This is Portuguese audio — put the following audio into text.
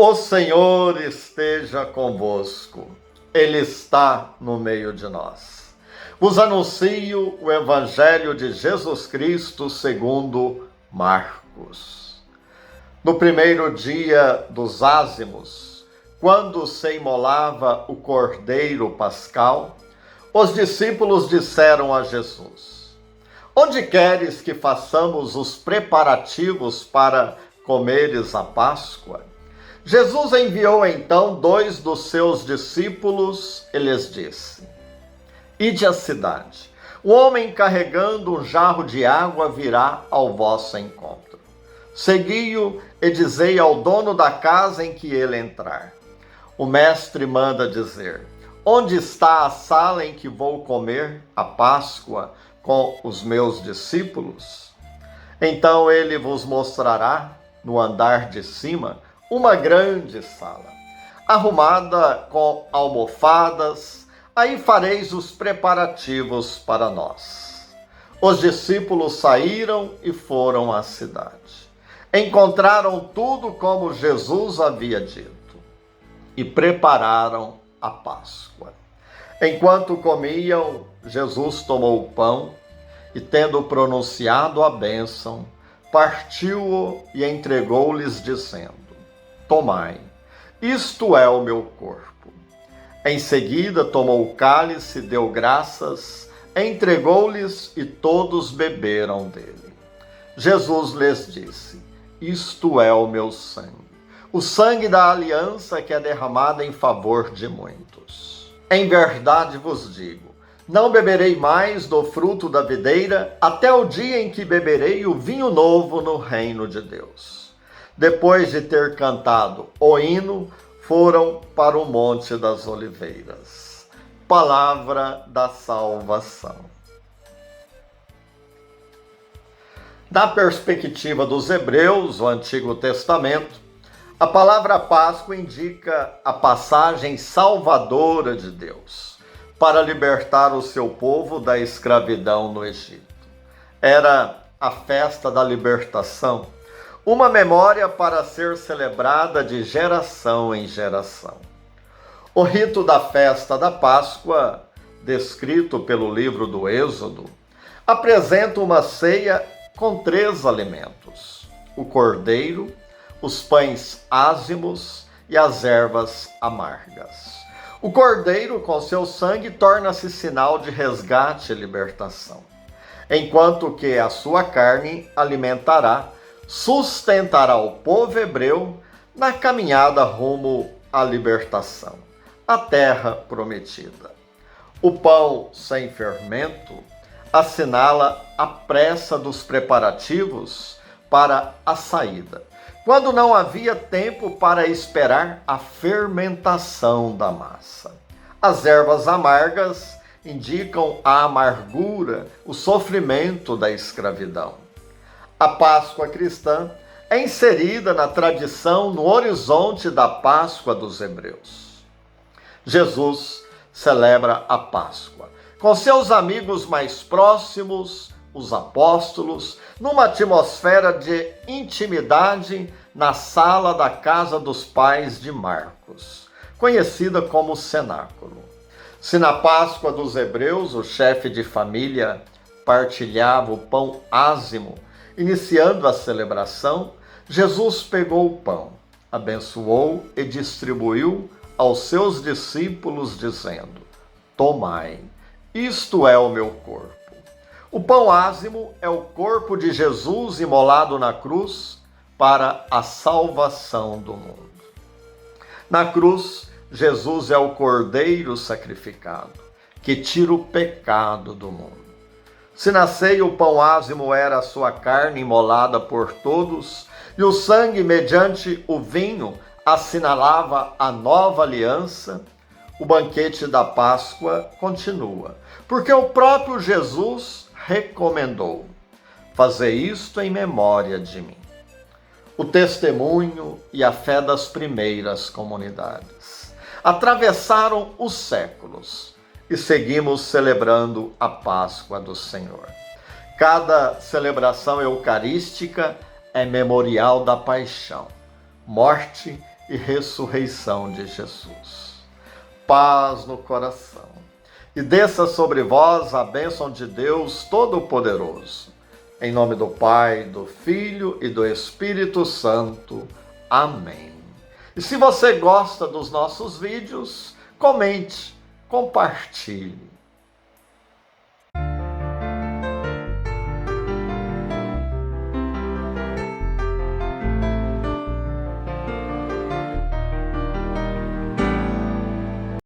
O Senhor esteja convosco, Ele está no meio de nós. Vos anuncio o Evangelho de Jesus Cristo segundo Marcos. No primeiro dia dos ázimos, quando se imolava o cordeiro pascal, os discípulos disseram a Jesus: Onde queres que façamos os preparativos para comeres a Páscoa? Jesus enviou então 2 dos seus discípulos e lhes disse: Ide à cidade. Um homem carregando um jarro de água virá ao vosso encontro. Segui-o e dizei ao dono da casa em que ele entrar: O mestre manda dizer: Onde está a sala em que vou comer a Páscoa com os meus discípulos? Então ele vos mostrará, no andar de cima, uma grande sala, arrumada com almofadas. Aí fareis os preparativos para nós. Os discípulos saíram e foram à cidade. Encontraram tudo como Jesus havia dito e prepararam a Páscoa. Enquanto comiam, Jesus tomou o pão e, tendo pronunciado a bênção, partiu-o e entregou-lhes, dizendo: Tomai, isto é o meu corpo. Em seguida tomou o cálice, deu graças, entregou-lhes e todos beberam dele. Jesus lhes disse: Isto é o meu sangue, o sangue da aliança que é derramado em favor de muitos. Em verdade vos digo, não beberei mais do fruto da videira até o dia em que beberei o vinho novo no reino de Deus. Depois de ter cantado o hino, foram para o Monte das Oliveiras. Palavra da salvação. Da perspectiva dos hebreus, o Antigo Testamento, a palavra Páscoa indica a passagem salvadora de Deus para libertar o seu povo da escravidão no Egito. Era a festa da libertação, uma memória para ser celebrada de geração em geração. O rito da festa da Páscoa, descrito pelo livro do Êxodo, apresenta uma ceia com 3 alimentos: o cordeiro, os pães ázimos e as ervas amargas. O cordeiro, com seu sangue, torna-se sinal de resgate e libertação, enquanto que a sua carne sustentará o povo hebreu na caminhada rumo à libertação, a terra prometida. O pão sem fermento assinala a pressa dos preparativos para a saída, quando não havia tempo para esperar a fermentação da massa. As ervas amargas indicam a amargura, o sofrimento da escravidão. A Páscoa cristã é inserida na tradição no horizonte da Páscoa dos hebreus. Jesus celebra a Páscoa com seus amigos mais próximos, os apóstolos, numa atmosfera de intimidade na sala da casa dos pais de Marcos, conhecida como cenáculo. Se na Páscoa dos hebreus o chefe de família partilhava o pão ázimo, iniciando a celebração, Jesus pegou o pão, abençoou e distribuiu aos seus discípulos, dizendo: Tomai, isto é o meu corpo. O pão ázimo é o corpo de Jesus imolado na cruz para a salvação do mundo. Na cruz, Jesus é o cordeiro sacrificado, que tira o pecado do mundo. Se na ceia o pão ázimo era a sua carne imolada por todos, e o sangue, mediante o vinho, assinalava a nova aliança, o banquete da Páscoa continua, porque o próprio Jesus recomendou: Fazei isto em memória de mim. O testemunho e a fé das primeiras comunidades atravessaram os séculos e seguimos celebrando a Páscoa do Senhor. Cada celebração eucarística é memorial da paixão, morte e ressurreição de Jesus. Paz no coração. E desça sobre vós a bênção de Deus Todo-Poderoso. Em nome do Pai, do Filho e do Espírito Santo. Amém. E se você gosta dos nossos vídeos, comente, compartilhe.